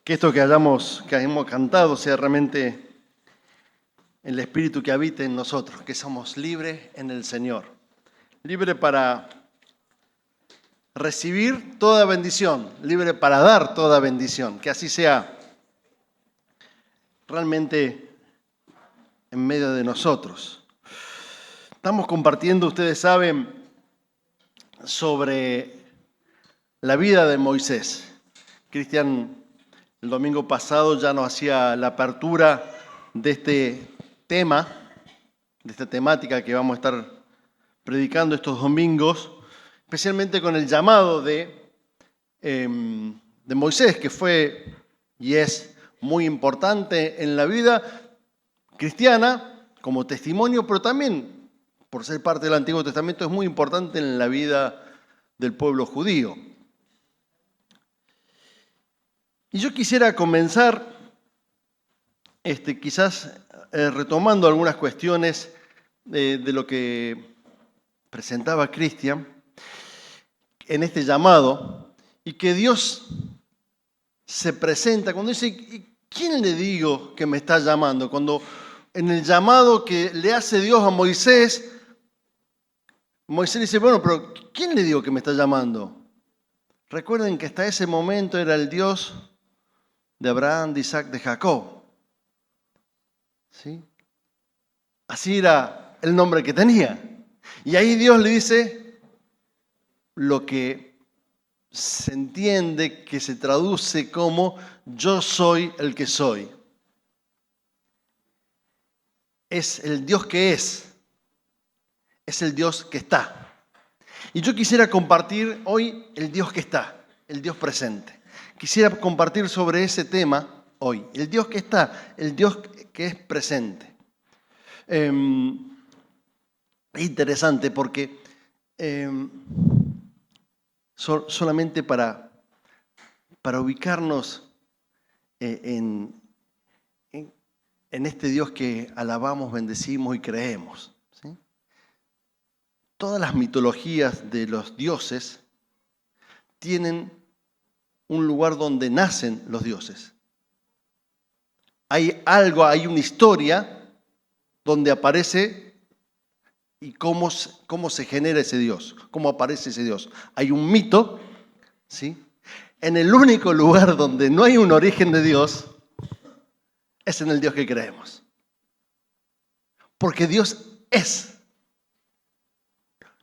Que esto que hemos cantado sea realmente el Espíritu que habite en nosotros, que somos libres en el Señor. Libre para recibir toda bendición, libre para dar toda bendición. Que así sea realmente en medio de nosotros. Estamos compartiendo, ustedes saben, sobre la vida de Moisés. Cristian el domingo pasado ya nos hacía la apertura de este tema, de esta temática que vamos a estar predicando estos domingos, especialmente con el llamado de Moisés, que fue y es muy importante en la vida cristiana como testimonio, pero también por ser parte del Antiguo Testamento es muy importante en la vida del pueblo judío. Y yo quisiera comenzar quizás retomando algunas cuestiones de lo que presentaba Cristian en este llamado, y que Dios se presenta cuando dice, ¿quién le digo que me está llamando? Cuando en el llamado que le hace Dios a Moisés, Moisés dice, bueno, pero ¿quién le digo que me está llamando? Recuerden que hasta ese momento era el Dios de Abraham, de Isaac, de Jacob. ¿Sí? Así era el nombre que tenía. Y ahí Dios le dice lo que se entiende que se traduce como yo soy el que soy. Es el Dios que es el Dios que está. Y yo quisiera compartir hoy el Dios que está, el Dios presente. Quisiera compartir sobre ese tema hoy, el Dios que está, el Dios que es presente. Es interesante porque solamente para ubicarnos en este Dios que alabamos, bendecimos y creemos. ¿Sí? Todas las mitologías de los dioses tienen un lugar donde nacen los dioses. Hay una historia donde aparece y cómo se genera ese Dios, cómo aparece ese Dios. Hay un mito, ¿sí? En el único lugar donde no hay un origen de Dios es en el Dios que creemos. Porque Dios es.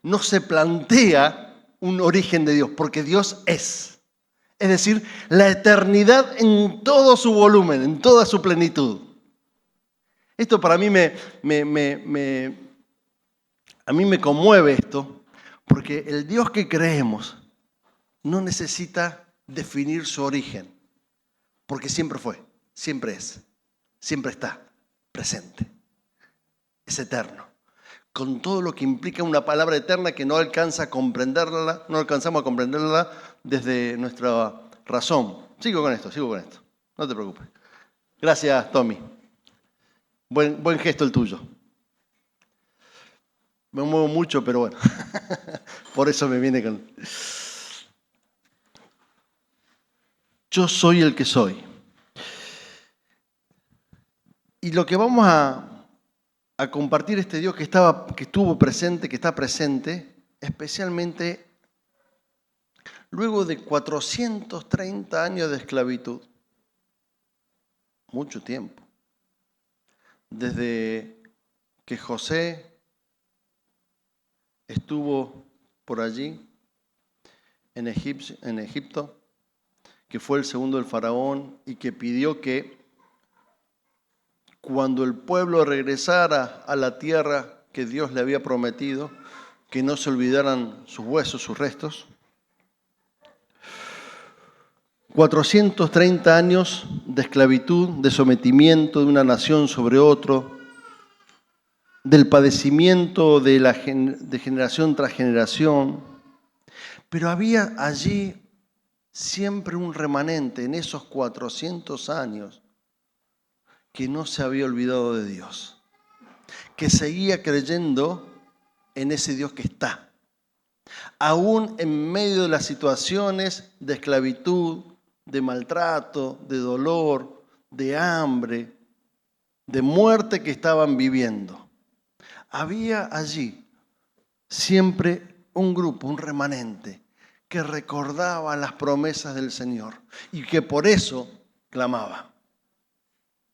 No se plantea un origen de Dios, porque Dios es. Es decir, la eternidad en todo su volumen, en toda su plenitud. Esto para mí a mí me conmueve esto, porque el Dios que creemos no necesita definir su origen, porque siempre fue, siempre es, siempre está presente. Es eterno. Con todo lo que implica una palabra eterna que no alcanzamos a comprenderla desde nuestra razón. Sigo con esto, no te preocupes. Gracias, Tommy. Buen gesto el tuyo. Me muevo mucho, pero bueno, por eso me viene con... Yo soy el que soy. Y lo que vamos a compartir este Dios que estuvo presente, que está presente, especialmente luego de 430 años de esclavitud. Mucho tiempo. Desde que José estuvo por allí, en Egipto, que fue el segundo del faraón y que pidió que cuando el pueblo regresara a la tierra que Dios le había prometido, que no se olvidaran sus huesos, sus restos. 430 años de esclavitud, de sometimiento de una nación sobre otro, del padecimiento de generación tras generación. Pero había allí siempre un remanente en esos 400 años que no se había olvidado de Dios, que seguía creyendo en ese Dios que está. Aún en medio de las situaciones de esclavitud, de maltrato, de dolor, de hambre, de muerte que estaban viviendo. Había allí siempre un grupo, un remanente, que recordaba las promesas del Señor y que por eso clamaba,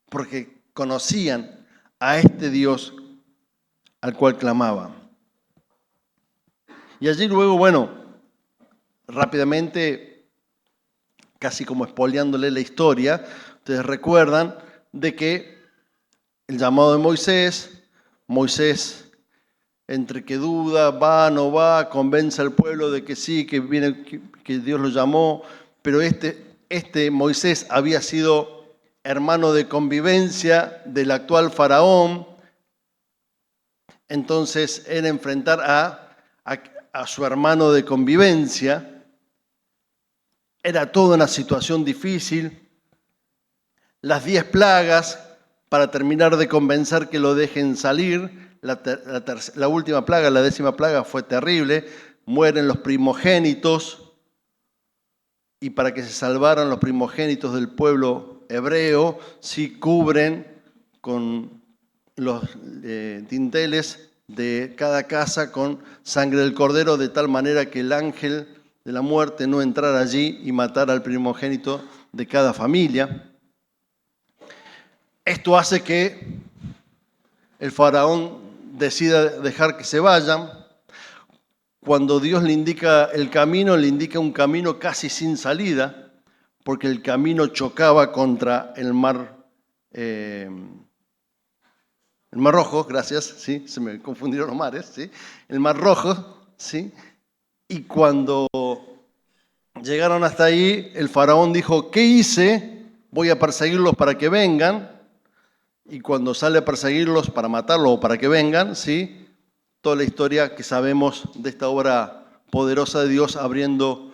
porque conocían a este Dios al cual clamaban. Y allí luego, rápidamente, casi como espoleándole la historia, ustedes recuerdan de que el llamado de Moisés, entre que duda, va, no va, convence al pueblo de que sí, que viene, que Dios lo llamó, pero este Moisés había sido hermano de convivencia del actual faraón. Entonces era enfrentar a su hermano de convivencia. Era toda una situación difícil. Las 10 plagas para terminar de convencer que lo dejen salir. La última plaga, la 10ª plaga, fue terrible. Mueren los primogénitos. Y para que se salvaran los primogénitos del pueblo hebreo, sí cubren con los dinteles de cada casa con sangre del cordero, de tal manera que el ángel de la muerte no entrara allí y matara al primogénito de cada familia. Esto hace que el faraón decida dejar que se vayan. Cuando Dios le indica el camino, le indica un camino casi sin salida, porque el camino chocaba contra el mar Rojo, gracias, ¿sí? Se me confundieron los mares, ¿sí? El Mar Rojo, ¿sí? Y cuando llegaron hasta ahí, el faraón dijo, ¿qué hice? Voy a perseguirlos para que vengan. Y cuando sale a perseguirlos para matarlos o para que vengan, ¿sí? Toda la historia que sabemos de esta obra poderosa de Dios abriendo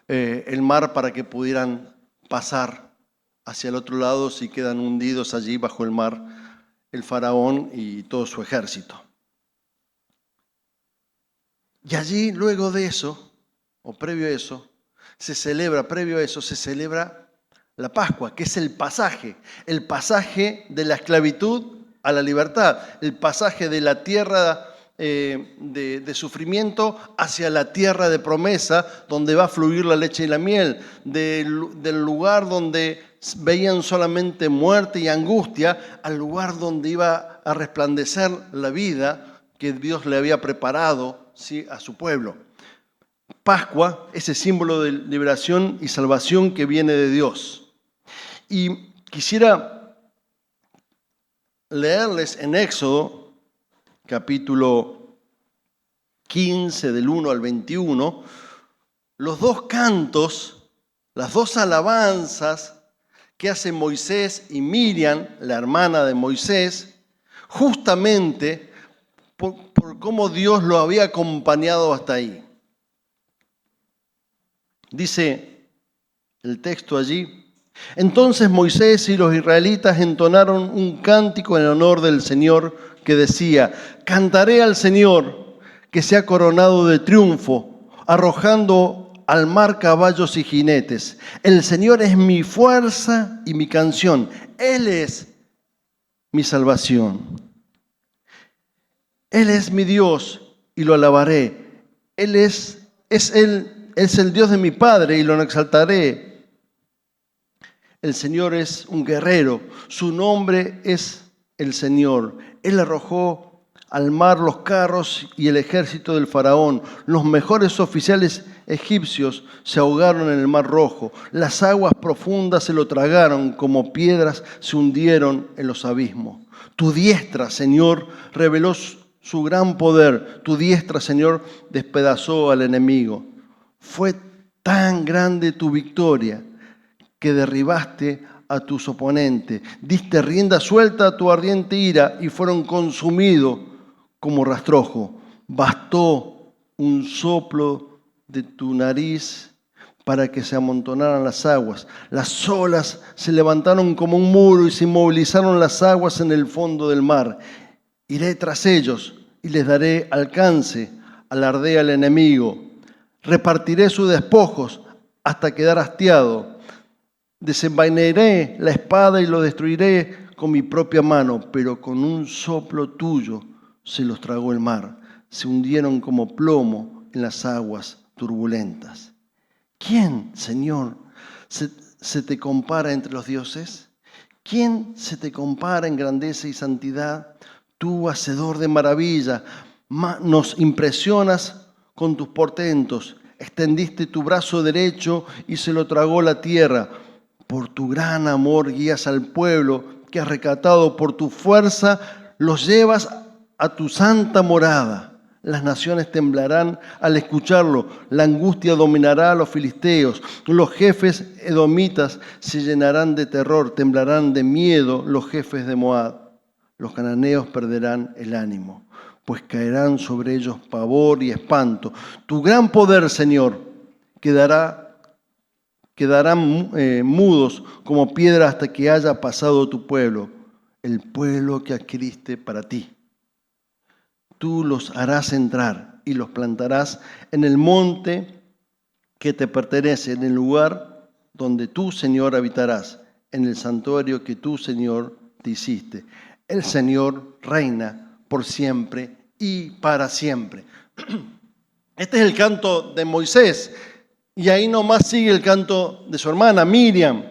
el mar para que pudieran pasar hacia el otro lado si quedan hundidos allí bajo el mar el faraón y todo su ejército. Y allí, luego de eso, o previo a eso, se celebra la Pascua, que es el pasaje de la esclavitud a la libertad, el pasaje de la tierra de sufrimiento hacia la tierra de promesa, donde va a fluir la leche y la miel, del lugar donde veían solamente muerte y angustia, al lugar donde iba a resplandecer la vida que Dios le había preparado, ¿sí?, a su pueblo. Pascua, ese símbolo de liberación y salvación que viene de Dios. Y quisiera leerles en Éxodo, capítulo 15, del 1 al 21, los 2 cantos, las 2 alabanzas que hace Moisés y Miriam, la hermana de Moisés, justamente por cómo Dios lo había acompañado hasta ahí. Dice el texto allí, entonces Moisés y los israelitas entonaron un cántico en honor del Señor que decía, cantaré al Señor que se ha coronado de triunfo, arrojando al mar caballos y jinetes. El Señor es mi fuerza y mi canción. Él es mi salvación. Él es mi Dios y lo alabaré. Él es el Dios de mi Padre y lo exaltaré. El Señor es un guerrero. Su nombre es el Señor. Él arrojó al mar los carros y el ejército del faraón. Los mejores oficiales egipcios se ahogaron en el Mar Rojo. Las aguas profundas se lo tragaron, como piedras se hundieron en los abismos. Tu diestra, Señor, reveló su gran poder. Tu diestra, Señor, despedazó al enemigo. Fue tan grande tu victoria que derribaste a tus oponentes. Diste rienda suelta a tu ardiente ira y fueron consumidos como rastrojo. Bastó un soplo de tu nariz para que se amontonaran las aguas. Las olas se levantaron como un muro y se inmovilizaron las aguas en el fondo del mar. Iré tras ellos y les daré alcance, alardea al enemigo. Repartiré sus despojos hasta quedar hastiado. Desenvainaré la espada y lo destruiré con mi propia mano, pero con un soplo tuyo se los tragó el mar. Se hundieron como plomo en las aguas turbulentas. ¿Quién, Señor, se te compara entre los dioses? ¿Quién se te compara en grandeza y santidad? Tú, hacedor de maravilla, nos impresionas con tus portentos. Extendiste tu brazo derecho y se lo tragó la tierra. Por tu gran amor guías al pueblo que has rescatado. Por tu fuerza los llevas a tu santa morada. Las naciones temblarán al escucharlo. La angustia dominará a los filisteos. Los jefes edomitas se llenarán de terror. Temblarán de miedo los jefes de Moab. Los cananeos perderán el ánimo, pues caerán sobre ellos pavor y espanto. Tu gran poder, Señor, quedarán mudos como piedra hasta que haya pasado tu pueblo, el pueblo que adquiriste para ti. Tú los harás entrar y los plantarás en el monte que te pertenece, en el lugar donde tú, Señor, habitarás, en el santuario que tú, Señor, te hiciste. El Señor reina por siempre y para siempre. Este es el canto de Moisés. Y ahí nomás sigue el canto de su hermana Miriam.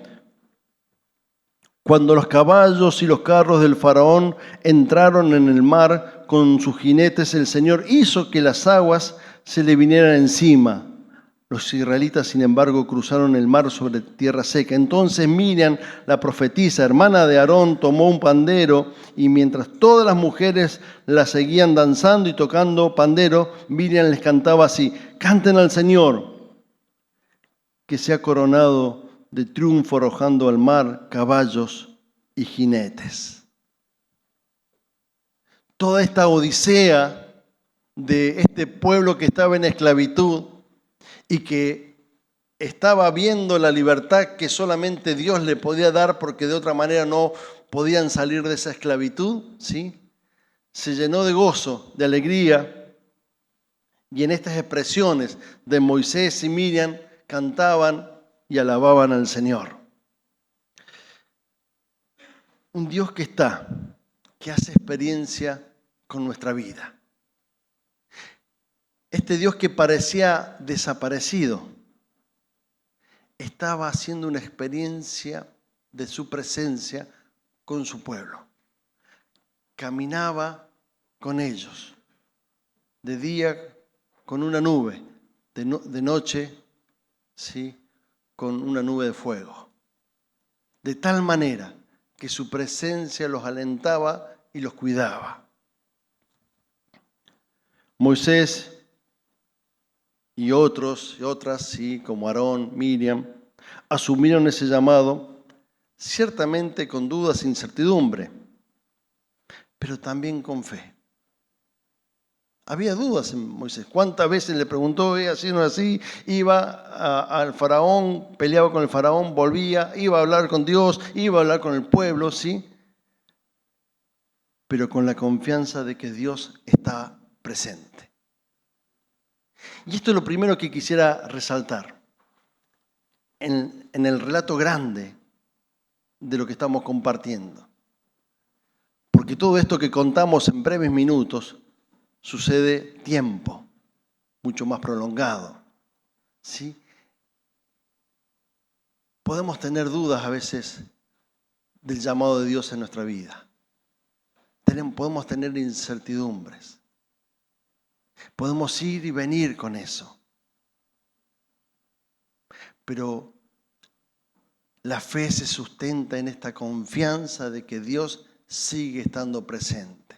Cuando los caballos y los carros del faraón entraron en el mar con sus jinetes, el Señor hizo que las aguas se le vinieran encima. Los israelitas, sin embargo, cruzaron el mar sobre tierra seca. Entonces Miriam, la profetisa, hermana de Aarón, tomó un pandero y mientras todas las mujeres la seguían danzando y tocando pandero, Miriam les cantaba así: canten al Señor, que se ha coronado de triunfo arrojando al mar caballos y jinetes. Toda esta odisea de este pueblo que estaba en esclavitud y que estaba viendo la libertad que solamente Dios le podía dar porque de otra manera no podían salir de esa esclavitud, ¿sí? Se llenó de gozo, de alegría, y en estas expresiones de Moisés y Miriam cantaban y alababan al Señor. Un Dios que está, que hace experiencia con nuestra vida. Este Dios que parecía desaparecido, estaba haciendo una experiencia de su presencia con su pueblo. Caminaba con ellos, de día con una nube, de noche, ¿sí?, con una nube de fuego. De tal manera que su presencia los alentaba y los cuidaba. Moisés y otros y otras, sí, como Aarón, Miriam, asumieron ese llamado, ciertamente con dudas e incertidumbre, pero también con fe. Había dudas en Moisés. ¿Cuántas veces le preguntó, así no así? Iba al faraón, peleaba con el faraón, volvía, iba a hablar con Dios, iba a hablar con el pueblo, ¿sí? Pero con la confianza de que Dios está presente. Y esto es lo primero que quisiera resaltar en el relato grande de lo que estamos compartiendo. Porque todo esto que contamos en breves minutos sucede tiempo, mucho más prolongado, ¿sí? Podemos tener dudas a veces del llamado de Dios en nuestra vida. Podemos tener incertidumbres. Podemos ir y venir con eso. Pero la fe se sustenta en esta confianza de que Dios sigue estando presente.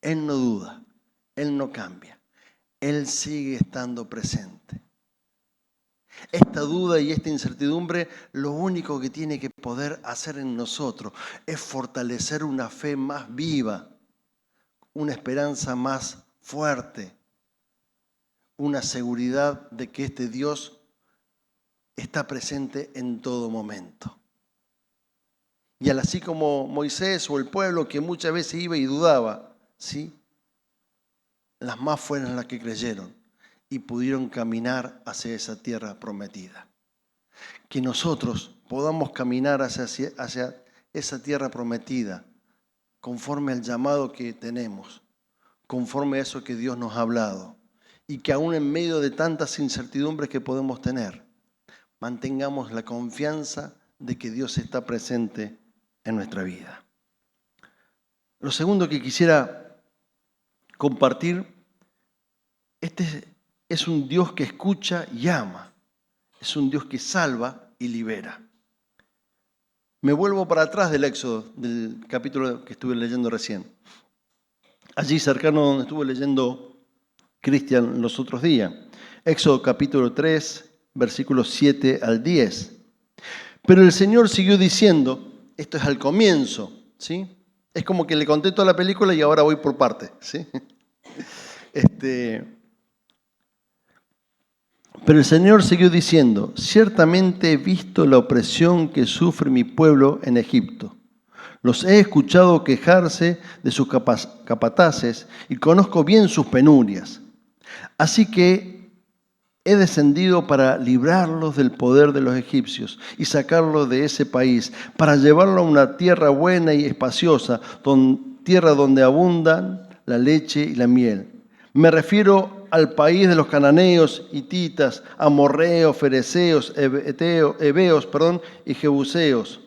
Él no duda, Él no cambia, Él sigue estando presente. Esta duda y esta incertidumbre, lo único que tiene que poder hacer en nosotros es fortalecer una fe más viva, una esperanza más fuerte, una seguridad de que este Dios está presente en todo momento. Y así como Moisés o el pueblo que muchas veces iba y dudaba, ¿sí?, las más fueron las que creyeron y pudieron caminar hacia esa tierra prometida. Que nosotros podamos caminar hacia esa tierra prometida, conforme al llamado que tenemos, conforme a eso que Dios nos ha hablado, y que aún en medio de tantas incertidumbres que podemos tener, mantengamos la confianza de que Dios está presente en nuestra vida. Lo segundo que quisiera compartir, este es un Dios que escucha y ama, es un Dios que salva y libera. Me vuelvo para atrás del Éxodo, del capítulo que estuve leyendo recién. Allí cercano donde estuve leyendo Cristian los otros días. Éxodo capítulo 3, versículos 7 al 10. Pero el Señor siguió diciendo, esto es al comienzo, ¿sí? Es como que le conté toda la película y ahora voy por parte, ¿sí? Pero el Señor siguió diciendo, ciertamente he visto la opresión que sufre mi pueblo en Egipto. Los he escuchado quejarse de sus capataces y conozco bien sus penurias. Así que he descendido para librarlos del poder de los egipcios y sacarlos de ese país, para llevarlos a una tierra buena y espaciosa, tierra donde abundan la leche y la miel. Me refiero al país de los cananeos, hititas, amorreos, fereceos, heveos, y jebuseos.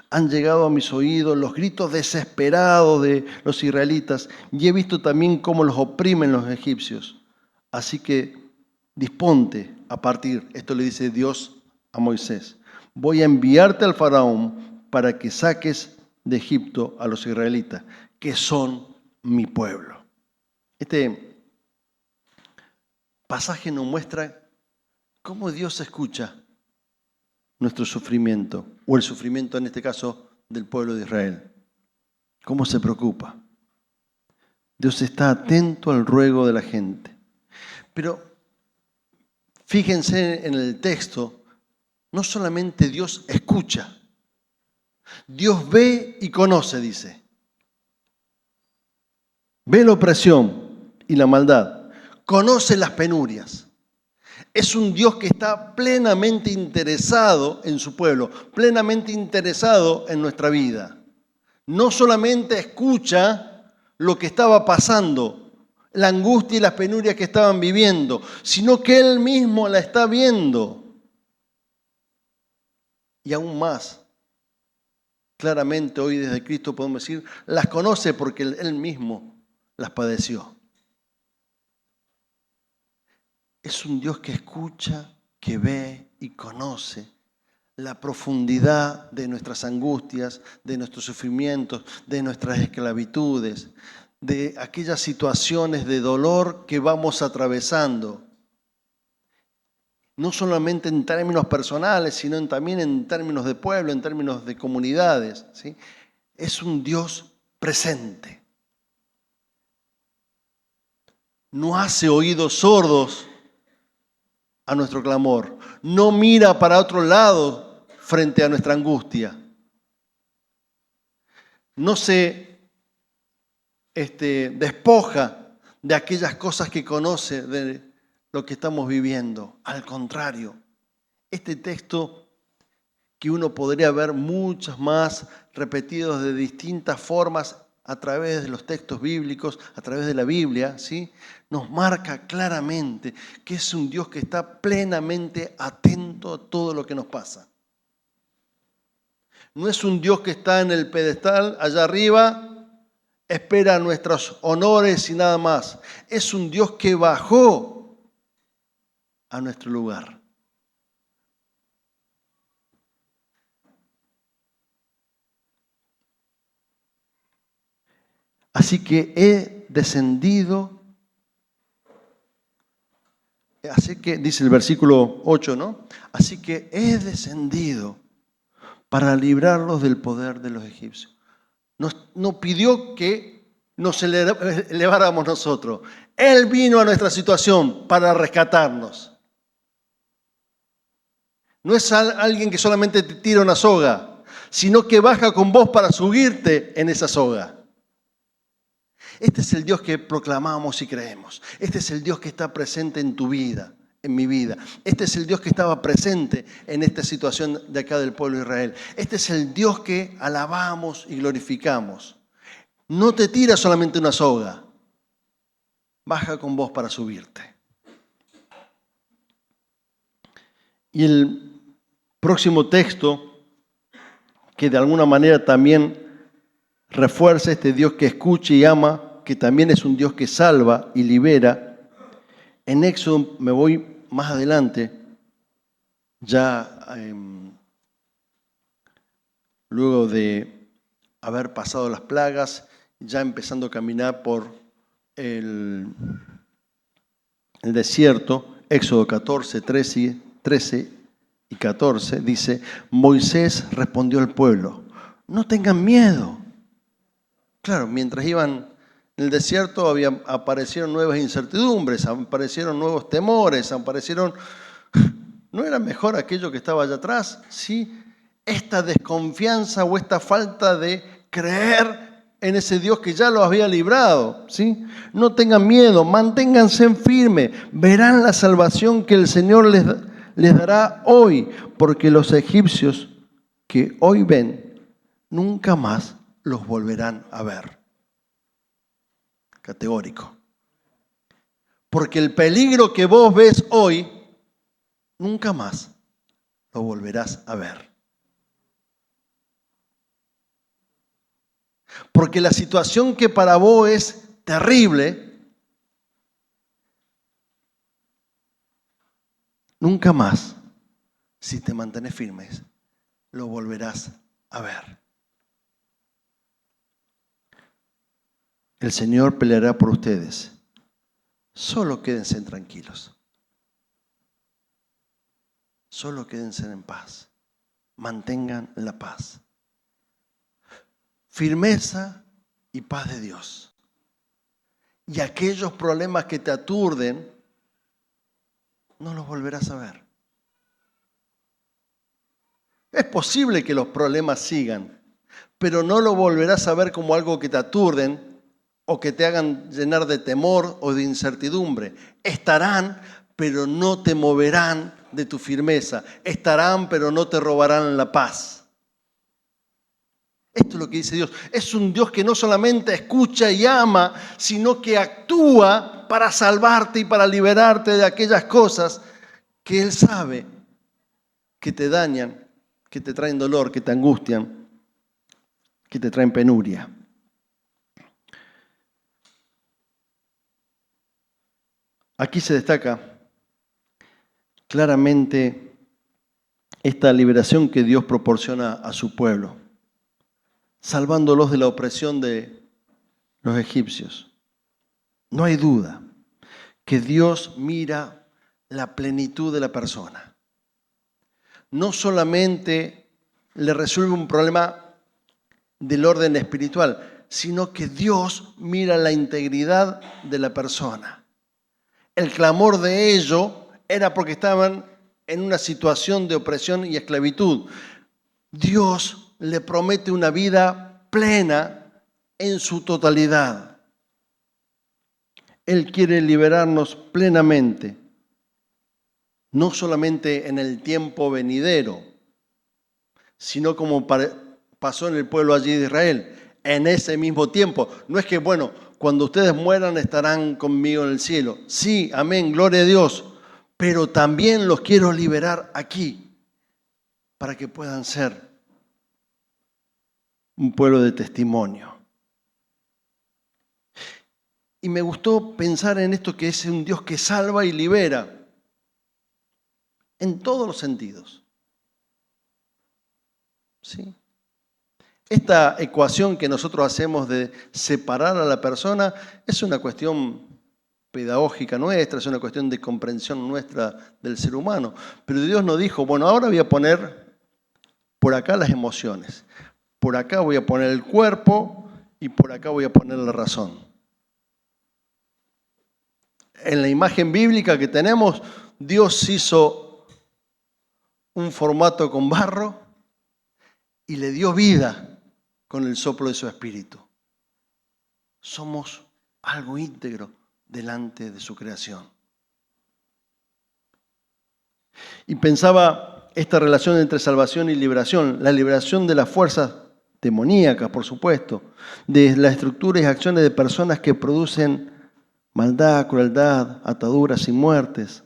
Han llegado a mis oídos los gritos desesperados de los israelitas y he visto también cómo los oprimen los egipcios. Así que disponte a partir, esto le dice Dios a Moisés. Voy a enviarte al faraón para que saques de Egipto a los israelitas, que son mi pueblo. Este pasaje nos muestra cómo Dios escucha nuestro sufrimiento, o el sufrimiento en este caso del pueblo de Israel. Cómo se preocupa. Dios está atento al ruego de la gente. Pero fíjense en el texto, no solamente Dios escucha, Dios ve y conoce, dice. Ve la opresión y la maldad, conoce las penurias. Es un Dios que está plenamente interesado en su pueblo, plenamente interesado en nuestra vida. No solamente escucha lo que estaba pasando, la angustia y las penurias que estaban viviendo, sino que Él mismo la está viendo. Y aún más, claramente hoy desde Cristo podemos decir, las conoce porque Él mismo las padeció. Es un Dios que escucha, que ve y conoce la profundidad de nuestras angustias, de nuestros sufrimientos, de nuestras esclavitudes, de aquellas situaciones de dolor que vamos atravesando. No solamente en términos personales, sino también en términos de pueblo, en términos de comunidades, ¿sí? Es un Dios presente. No hace oídos sordos a nuestro clamor. No mira para otro lado frente a nuestra angustia. No se despoja de aquellas cosas que conoce de lo que estamos viviendo. Al contrario, este texto que uno podría ver muchos más repetidos de distintas formas a través de los textos bíblicos, a través de la Biblia, ¿sí? Nos marca claramente que es un Dios que está plenamente atento a todo lo que nos pasa. No es un Dios que está en el pedestal allá arriba, espera nuestros honores y nada más. Es un Dios que bajó a nuestro lugar. Así que he descendido, así que dice el versículo 8, ¿no? Así que he descendido para librarlos del poder de los egipcios. No pidió que nos eleváramos nosotros. Él vino a nuestra situación para rescatarnos. No es alguien que solamente te tira una soga, sino que baja con vos para subirte en esa soga. Este es el Dios que proclamamos y creemos. Este es el Dios que está presente en tu vida, en mi vida. Este es el Dios que estaba presente en esta situación de acá del pueblo de Israel. Este es el Dios que alabamos y glorificamos. No te tira solamente una soga, baja con vos para subirte. Y el próximo texto, que de alguna manera también refuerza este Dios que escucha y ama, que también es un Dios que salva y libera. En Éxodo, me voy más adelante, ya luego de haber pasado las plagas, ya empezando a caminar por el desierto, Éxodo 14, 13 y 14, dice, Moisés respondió al pueblo, no tengan miedo. Claro, mientras iban en el desierto aparecieron nuevas incertidumbres, aparecieron nuevos temores, ¿no era mejor aquello que estaba allá atrás? Sí, esta desconfianza o esta falta de creer en ese Dios que ya los había librado, ¿sí? No tengan miedo, manténganse firmes, verán la salvación que el Señor les dará hoy, porque los egipcios que hoy ven, nunca más los volverán a ver. Categórico. Porque el peligro que vos ves hoy, nunca más lo volverás a ver. Porque la situación que para vos es terrible, nunca más, si te mantienes firmes, lo volverás a ver. El Señor peleará por ustedes. Solo quédense tranquilos. Solo quédense en paz. Mantengan la paz. Firmeza y paz de Dios. Y aquellos problemas que te aturden, no los volverás a ver. Es posible que los problemas sigan, pero no lo volverás a ver como algo que te aturden o que te hagan llenar de temor o de incertidumbre. Estarán, pero no te moverán de tu firmeza. Estarán, pero no te robarán la paz. Esto es lo que dice Dios. Es un Dios que no solamente escucha y ama, sino que actúa para salvarte y para liberarte de aquellas cosas que Él sabe que te dañan, que te traen dolor, que te angustian, que te traen penuria. Aquí se destaca claramente esta liberación que Dios proporciona a su pueblo, salvándolos de la opresión de los egipcios. No hay duda que Dios mira la plenitud de la persona. No solamente le resuelve un problema del orden espiritual, sino que Dios mira la integridad de la persona. El clamor de ellos era porque estaban en una situación de opresión y esclavitud. Dios le promete una vida plena en su totalidad. Él quiere liberarnos plenamente, no solamente en el tiempo venidero, sino como pasó en el pueblo allí de Israel, en ese mismo tiempo. No es que, bueno, cuando ustedes mueran estarán conmigo en el cielo. Sí, amén, gloria a Dios. Pero también los quiero liberar aquí para que puedan ser un pueblo de testimonio. Y me gustó pensar en esto, que es un Dios que salva y libera en todos los sentidos. ¿Sí? Esta ecuación que nosotros hacemos de separar a la persona es una cuestión pedagógica nuestra, es una cuestión de comprensión nuestra del ser humano. Pero Dios nos dijo, bueno, ahora voy a poner por acá las emociones, por acá voy a poner el cuerpo y por acá voy a poner la razón. En la imagen bíblica que tenemos, Dios hizo un formato con barro y le dio vida con el soplo de su espíritu. Somos algo íntegro delante de su creación. Y pensaba esta relación entre salvación y liberación, la liberación de las fuerzas demoníacas, por supuesto, de las estructuras y acciones de personas que producen maldad, crueldad, ataduras y muertes.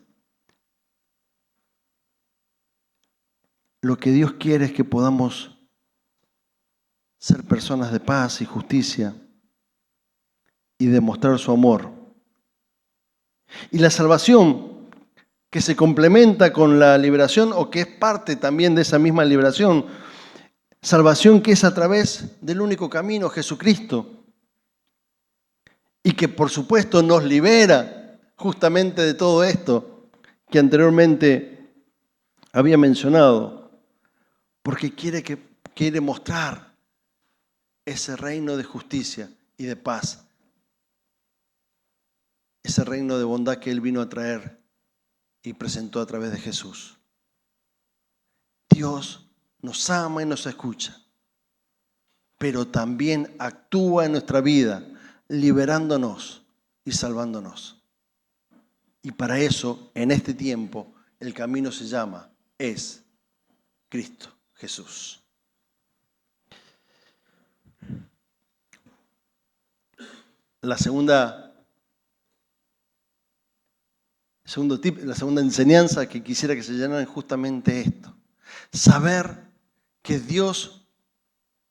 Lo que Dios quiere es que podamos ser personas de paz y justicia y demostrar su amor. Y la salvación, que se complementa con la liberación o que es parte también de esa misma liberación, salvación que es a través del único camino, Jesucristo, y que por supuesto nos libera justamente de todo esto que anteriormente había mencionado, porque quiere mostrar ese reino de justicia y de paz, ese reino de bondad que Él vino a traer y presentó a través de Jesús. Dios nos ama y nos escucha, pero también actúa en nuestra vida, liberándonos y salvándonos. Y para eso, en este tiempo, el camino es Cristo Jesús. La segunda enseñanza que quisiera que se llenara es justamente esto. Saber que Dios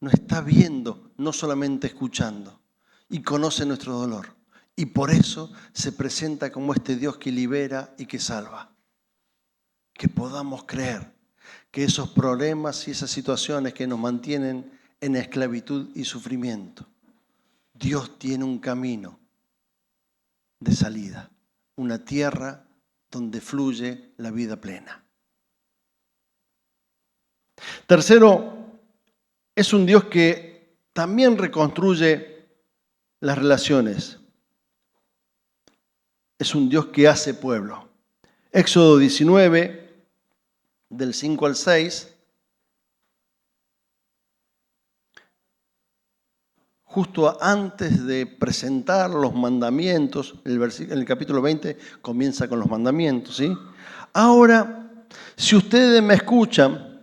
nos está viendo, no solamente escuchando, y conoce nuestro dolor. Y por eso se presenta como este Dios que libera y que salva. Que podamos creer que esos problemas y esas situaciones que nos mantienen en esclavitud y sufrimiento, Dios tiene un camino de salida, una tierra donde fluye la vida plena. Tercero, es un Dios que también reconstruye las relaciones. Es un Dios que hace pueblo. Éxodo 19, del 5 al 6. Justo antes de presentar los mandamientos, en el capítulo 20 comienza con los mandamientos, ¿sí? Ahora, si ustedes me escuchan,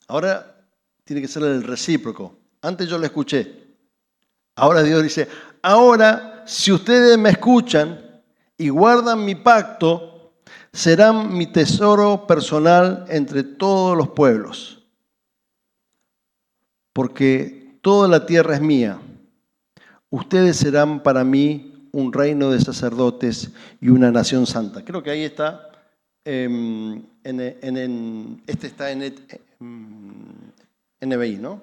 ahora tiene que ser el recíproco. Antes yo lo escuché. Ahora Dios dice, ahora, si ustedes me escuchan y guardan mi pacto, serán mi tesoro personal entre todos los pueblos. Porque toda la tierra es mía. Ustedes serán para mí un reino de sacerdotes y una nación santa. Creo que ahí está. Este está en NBI, ¿no?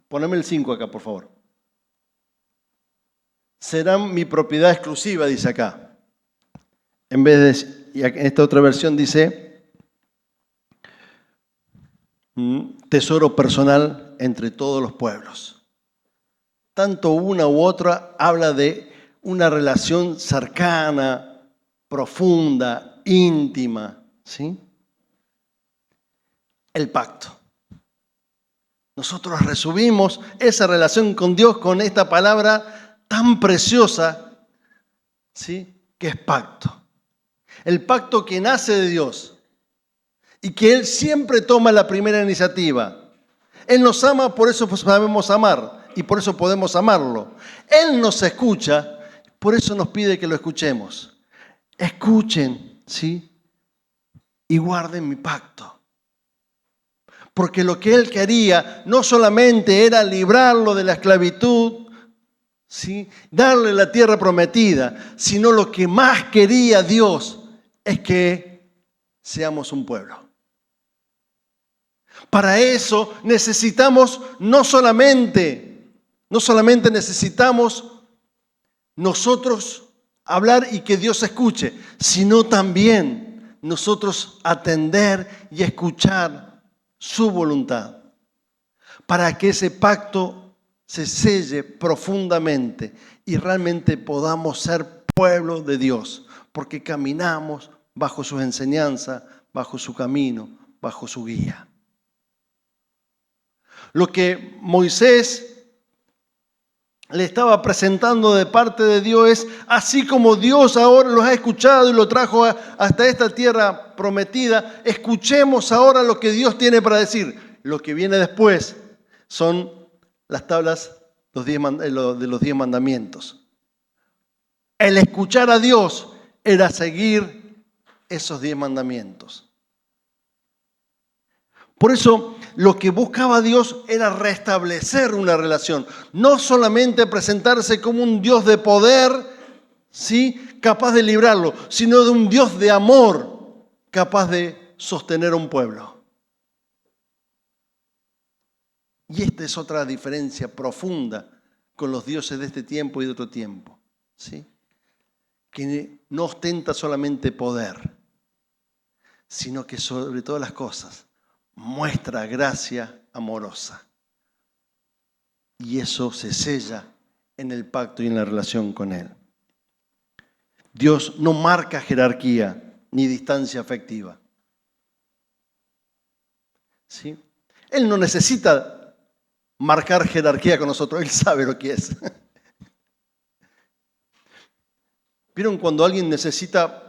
Poneme el 5 acá, por favor. Serán mi propiedad exclusiva, dice acá. En vez de, y en esta otra versión dice, tesoro personal entre todos los pueblos. Tanto una u otra habla de una relación cercana, profunda, íntima, ¿sí? El pacto. Nosotros resumimos esa relación con Dios con esta palabra tan preciosa, ¿sí? Que es pacto. El pacto que nace de Dios y que Él siempre toma la primera iniciativa. Él nos ama, por eso sabemos amar y por eso podemos amarlo. Él nos escucha, por eso nos pide que lo escuchemos. Escuchen, ¿sí? Y guarden mi pacto. Porque lo que Él quería no solamente era librarlo de la esclavitud, ¿sí? Darle la tierra prometida, sino lo que más quería Dios es que seamos un pueblo. Para eso necesitamos no solamente necesitamos nosotros hablar y que Dios escuche, sino también nosotros atender y escuchar su voluntad, para que ese pacto se selle profundamente y realmente podamos ser pueblo de Dios, porque caminamos bajo sus enseñanzas, bajo su camino, bajo su guía. Lo que Moisés le estaba presentando de parte de Dios es, así como Dios ahora los ha escuchado y lo trajo hasta esta tierra prometida, escuchemos ahora lo que Dios tiene para decir. Lo que viene después son las tablas de los 10 mandamientos. El escuchar a Dios era seguir esos 10 mandamientos. Por eso, lo que buscaba Dios era restablecer una relación. No solamente presentarse como un Dios de poder, ¿sí?, capaz de librarlo, sino de un Dios de amor, capaz de sostener a un pueblo. Y esta es otra diferencia profunda con los dioses de este tiempo y de otro tiempo, ¿sí?, que no ostenta solamente poder, sino que sobre todas las cosas muestra gracia amorosa. Y eso se sella en el pacto y en la relación con Él. Dios no marca jerarquía ni distancia afectiva. ¿Sí? Él no necesita marcar jerarquía con nosotros, Él sabe lo que es. ¿Vieron cuando alguien necesita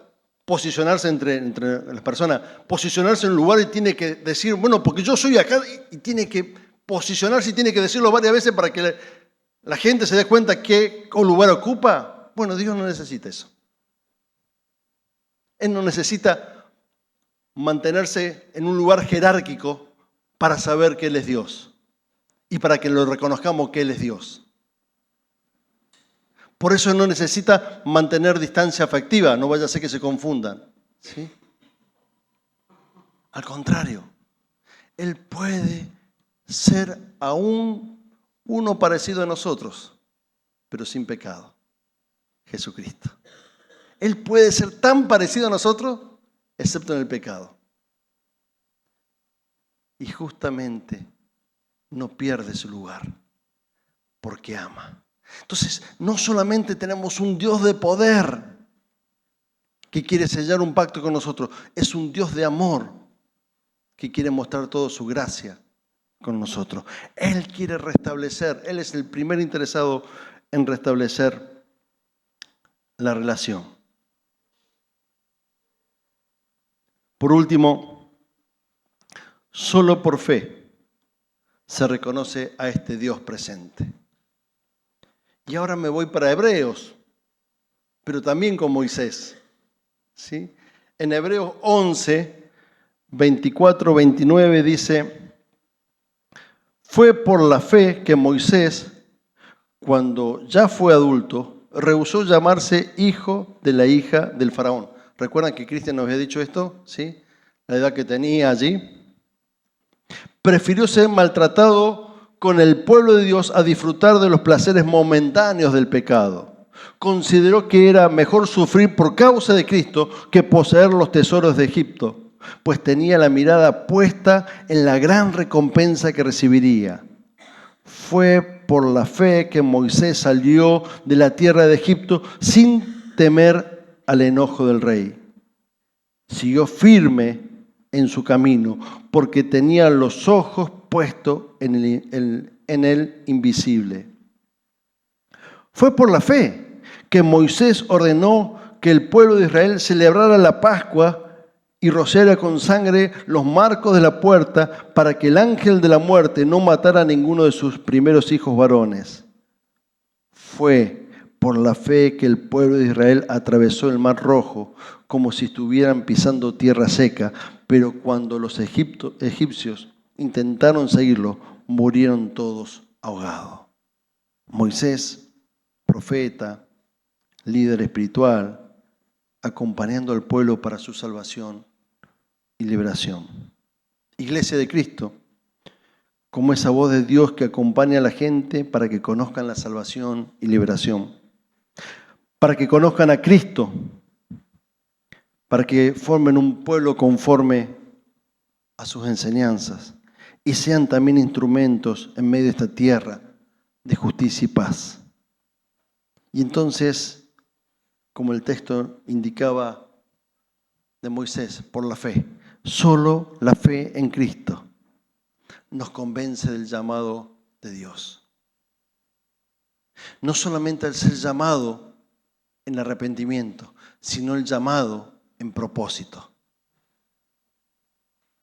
posicionarse entre las personas, posicionarse en un lugar y tiene que decir, bueno, porque yo soy acá, y tiene que posicionarse y tiene que decirlo varias veces para que la gente se dé cuenta qué lugar ocupa? Bueno, Dios no necesita eso. Él no necesita mantenerse en un lugar jerárquico para saber que Él es Dios y para que lo reconozcamos que Él es Dios. Por eso no necesita mantener distancia afectiva, no vaya a ser que se confundan, ¿sí? Al contrario, Él puede ser aún uno parecido a nosotros, pero sin pecado, Jesucristo. Él puede ser tan parecido a nosotros, excepto en el pecado. Y justamente no pierde su lugar, porque ama. Entonces, no solamente tenemos un Dios de poder que quiere sellar un pacto con nosotros, es un Dios de amor que quiere mostrar toda su gracia con nosotros. Él quiere restablecer, Él es el primer interesado en restablecer la relación. Por último, solo por fe se reconoce a este Dios presente. Y ahora me voy para Hebreos, pero también con Moisés, ¿sí? En Hebreos 11, 24, 29 dice, fue por la fe que Moisés, cuando ya fue adulto, rehusó llamarse hijo de la hija del faraón. ¿Recuerdan que Cristian nos había dicho esto? ¿Sí? La edad que tenía allí. Prefirió ser maltratado con el pueblo de Dios a disfrutar de los placeres momentáneos del pecado. Consideró que era mejor sufrir por causa de Cristo que poseer los tesoros de Egipto, pues tenía la mirada puesta en la gran recompensa que recibiría. Fue por la fe que Moisés salió de la tierra de Egipto sin temer al enojo del rey. Siguió firme en su camino, porque tenía los ojos puestos en el invisible. Fue por la fe que Moisés ordenó que el pueblo de Israel celebrara la Pascua y rociara con sangre los marcos de la puerta para que el ángel de la muerte no matara a ninguno de sus primeros hijos varones. Fue por la fe que el pueblo de Israel atravesó el Mar Rojo como si estuvieran pisando tierra seca, pero cuando los egipcios intentaron seguirlo, murieron todos ahogados. Moisés, profeta, líder espiritual, acompañando al pueblo para su salvación y liberación. Iglesia de Cristo, como esa voz de Dios que acompaña a la gente para que conozcan la salvación y liberación, para que conozcan a Cristo, para que formen un pueblo conforme a sus enseñanzas y sean también instrumentos en medio de esta tierra de justicia y paz. Y entonces, como el texto indicaba de Moisés, por la fe, solo la fe en Cristo nos convence del llamado de Dios. No solamente al ser llamado en arrepentimiento, sino el llamado en propósito.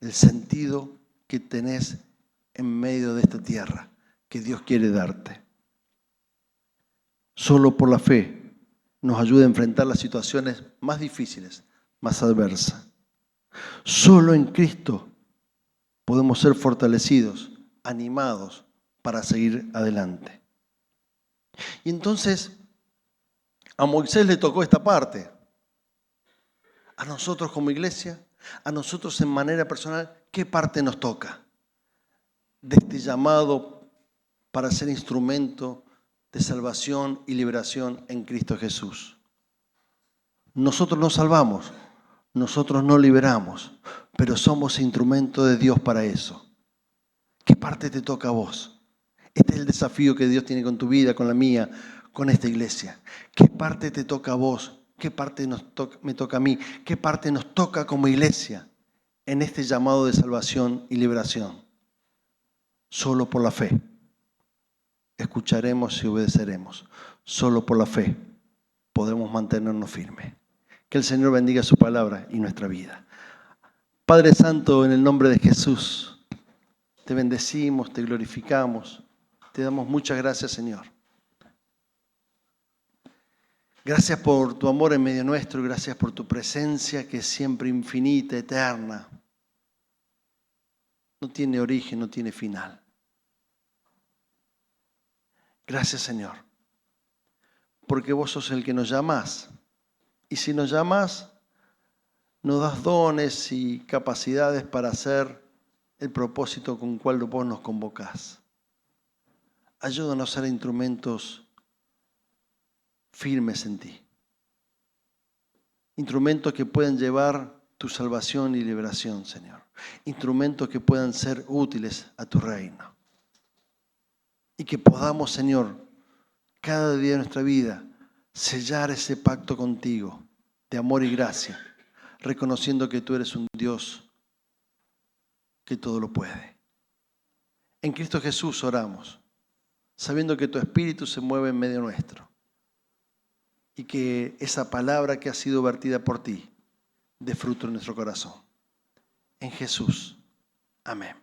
El sentido que tenés en medio de esta tierra que Dios quiere darte. Solo por la fe nos ayuda a enfrentar las situaciones más difíciles, más adversas. Solo en Cristo podemos ser fortalecidos, animados para seguir adelante. Y entonces a Moisés le tocó esta parte. A nosotros como iglesia, a nosotros en manera personal, ¿qué parte nos toca de este llamado para ser instrumento de salvación y liberación en Cristo Jesús? Nosotros no salvamos, nosotros no liberamos, pero somos instrumento de Dios para eso. ¿Qué parte te toca a vos? Este es el desafío que Dios tiene con tu vida, con la mía, con esta iglesia. ¿Qué parte te toca a vos? ¿Qué parte me toca a mí? ¿Qué parte nos toca como iglesia en este llamado de salvación y liberación? Solo por la fe escucharemos y obedeceremos. Solo por la fe podremos mantenernos firmes. Que el Señor bendiga su palabra y nuestra vida. Padre Santo, en el nombre de Jesús, te bendecimos, te glorificamos, te damos muchas gracias, Señor. Gracias por tu amor en medio nuestro, gracias por tu presencia que es siempre infinita, eterna. No tiene origen, no tiene final. Gracias, Señor, porque vos sos el que nos llamás. Y si nos llamás, nos das dones y capacidades para hacer el propósito con el cual vos nos convocás. Ayúdanos a ser instrumentos firmes en ti. Instrumentos que puedan llevar tu salvación y liberación, Señor. Instrumentos que puedan ser útiles a tu reino. Y que podamos, Señor, cada día de nuestra vida, sellar ese pacto contigo de amor y gracia, reconociendo que tú eres un Dios que todo lo puede. En Cristo Jesús oramos, sabiendo que tu Espíritu se mueve en medio nuestro y que esa palabra que ha sido vertida por ti dé fruto en nuestro corazón. En Jesús. Amén.